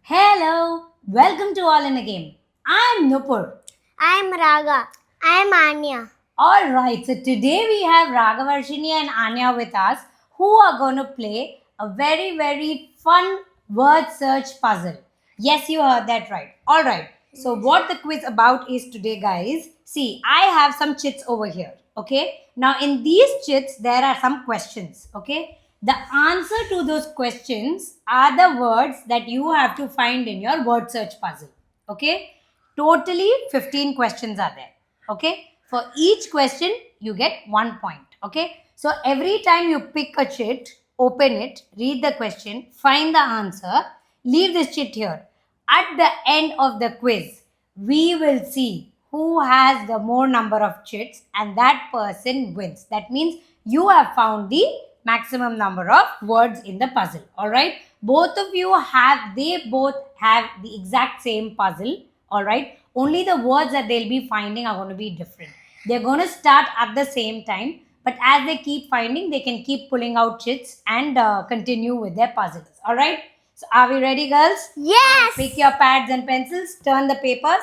Hello, welcome to All in a Game. I'm Nupur. I'm Raga. I'm Anya. Alright, so today we have Ragavarshini and Anya with us who are going to play a very fun word search puzzle. Yes, you heard that right. Alright, so what the quiz about is today, guys. See, I have some chits over here. Okay, now in these chits, there are some questions. Okay, the answer to those questions are the words that you have to find in your word search puzzle. Okay, totally 15 questions are there. Okay, for each question you get 1 point. Okay, so every time you pick a chit, open it, read the question, find the answer, leave this chit here. At the end of the quiz, we will see who has the more number of chits and that person wins. That means you have found the maximum number of words in the puzzle. All right, both of you have, they both have the exact same puzzle. All right, only the words that they'll be finding are going to be different. They're going to start at the same time, but as they keep finding, they can keep pulling out chits and continue with their puzzles. All right, so are we ready, girls? Yes. Pick your pads and pencils, turn the papers.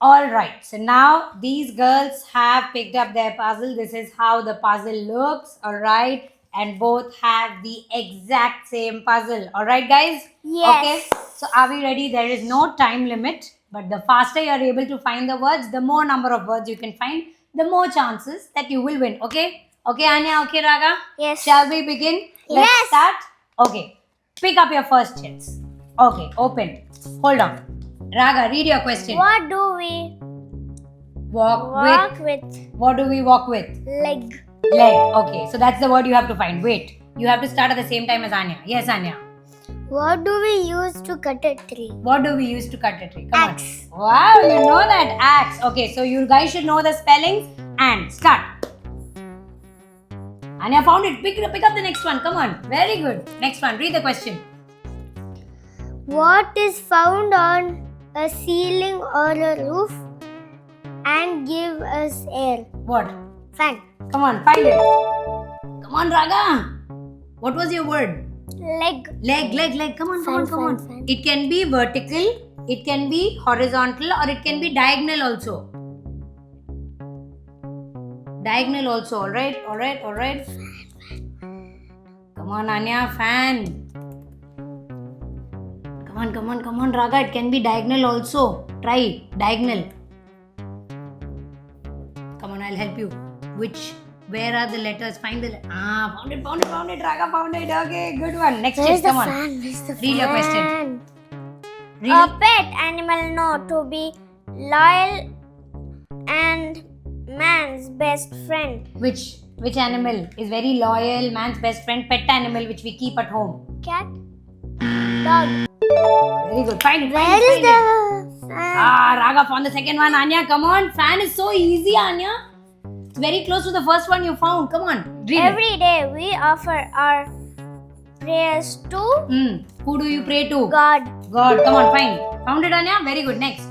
All right, so now these girls have picked up their puzzle. This is how the puzzle looks. All right, and both have the exact same puzzle. All right, guys? Yes. Okay, so are we ready? There is no time limit, but the faster you are able to find the words, the more number of words you can find, the more chances that you will win. Okay? Okay, Anya? Okay, Raga? Yes. Shall we begin? Let's Yes. start. Okay, pick up your first chits. Okay, open. Hold on. Raga, read your question. What do we Walk with. with? What do we walk with? Leg. Leg. Okay, so that's the word you have to find. Wait, you have to start at the same time as Anya. Yes, Anya. What do we use to cut a tree? What do we use to cut a tree? Come Axe. on. Wow, you know that. Axe. Okay, so you guys should know the spellings and start. Anya found it. Pick up the next one. Come on. Very good. Next one. Read the question. What is found on a ceiling or a roof and give us air? What? Fan. Come on, find it. Come on, Raga. What was your word? Leg. Leg. Come on. Fan. It can be vertical, it can be horizontal, or it can be diagonal also. Diagonal also. All right. Come on, Anya. Fan. Come on, Raga. It can be diagonal also. Try diagonal. Come on, I'll help you. Where are the letters? Find the found it. Raga found it. Okay, good one. Next Where's chit. the Come on. fan? Where's the Read your question. fan? Read A it. pet animal known to be loyal and man's best friend. Which animal is very loyal, man's best friend, pet animal which we keep at home? Cat. Dog. Very good. Find it. Where is the fan? Raga found the second one. Anya, come on. Fan is so easy, Anya. It's very close to the first one you found. Come on. Read it. Every day we offer our prayers to Who do you pray to? God. God. Come on, find. Found it, Anya? Very good. Next.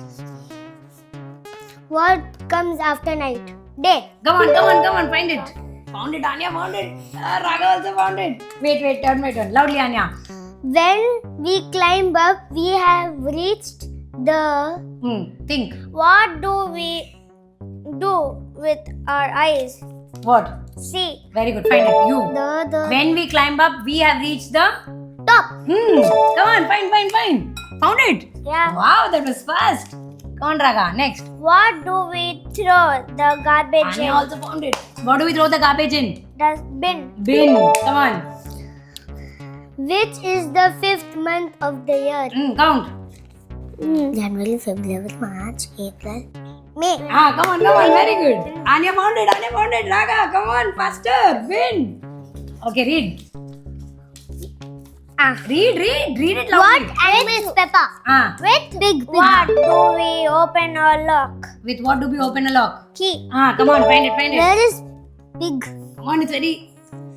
What comes after night? Day. Come on. Find it. Found it, Anya. Found it. Raga also found it. Wait. Turn my turn. Loudly, Anya. When we climb up, we have reached the. Think. What do we do with our eyes? What? See. Very good. Find it. You. The When we climb up, we have reached the. top. Come on. Find. Found it. Yeah. Wow, that was fast. Come on, Raga. Next. What do we throw the garbage Anya in? also found it. What do we throw the garbage in? Dustbin. Bin. Come on. Which is the 5th month of the year? Count. January, February, March, April, May. Come on. Very good. Anya found it. Raga, come on. Faster. Bin. Okay, read. Read it loudly. What animal is Peppa? With Pig. What do we open or lock? what do we open a lock? Key. Come on. Find it. Where is pig? Come on, it's ready.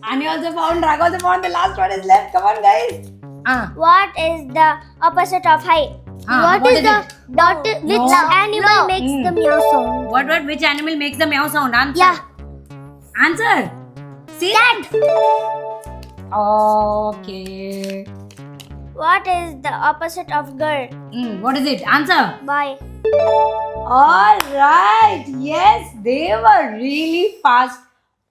Anya also found. Raga also found. The last one is left. Come on, guys. What is the opposite of height? what is the it? dot? Which No. animal makes the meow sound? What? Which animal makes the meow sound? Answer. Yeah. Answer. See? Cat. Okay. What is the opposite of girl? What is it? Answer. Boy. All right. Yes, they were really fast.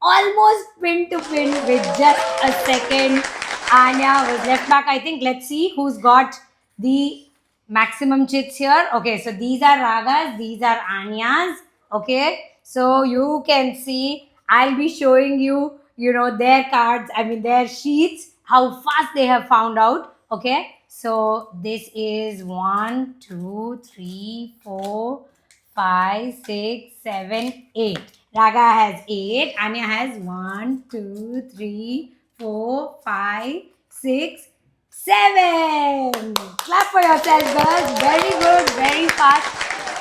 Almost pin to pin with just a second. Anya was left back. I think let's see who's got the maximum chits here. Okay, so these are Ragas, these are Anyas. Okay, so you can see I'll be showing you, their cards, their sheets, how fast they have found out. Okay, so this is 1, 2, 3, 4, 5, 6, 7, 8. Raga has 8. Anya has 1, 2, 3, 4, 5, 6, 7. Clap for yourselves, girls. Very good, very fast.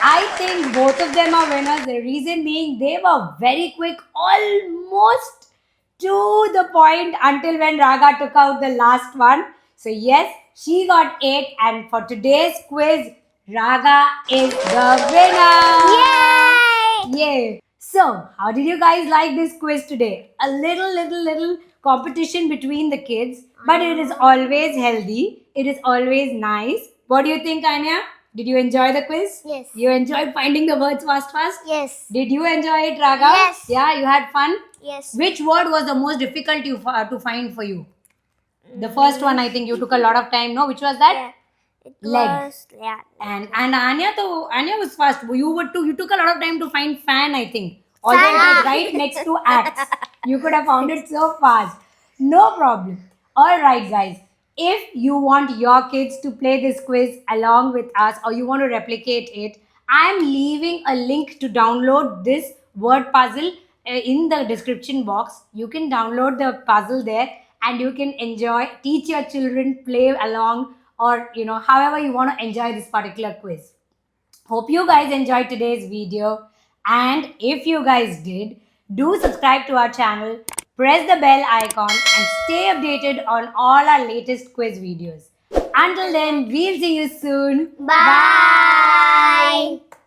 I think both of them are winners. The reason being they were very quick, almost to the point until when Raga took out the last one. So, yes, she got 8. And for today's quiz, Raga is the winner. Yay! Yay! So, how did you guys like this quiz today? A little competition between the kids, but it is always healthy. It is always nice. What do you think, Anya? Did you enjoy the quiz? Yes. You enjoyed finding the words fast? Yes. Did you enjoy it, Raga? Yes. Yeah, you had fun? Yes. Which word was the most difficult to find for you? The first one, I think you took a lot of time. No, which was that? Yeah. It Leg. was, yeah. And Anya was fast. You took a lot of time to find fan, I think. Although it Fan. was right next to axe. You could have found it so fast. No problem. Alright, guys. If you want your kids to play this quiz along with us or you want to replicate it, I am leaving a link to download this word puzzle in the description box. You can download the puzzle there and you can teach your children, play along, or however you want to enjoy this particular quiz. Hope you guys enjoyed today's video, and if you guys did, do subscribe to our channel, press the bell icon and stay updated on all our latest quiz videos. Until then, we'll see you soon. Bye.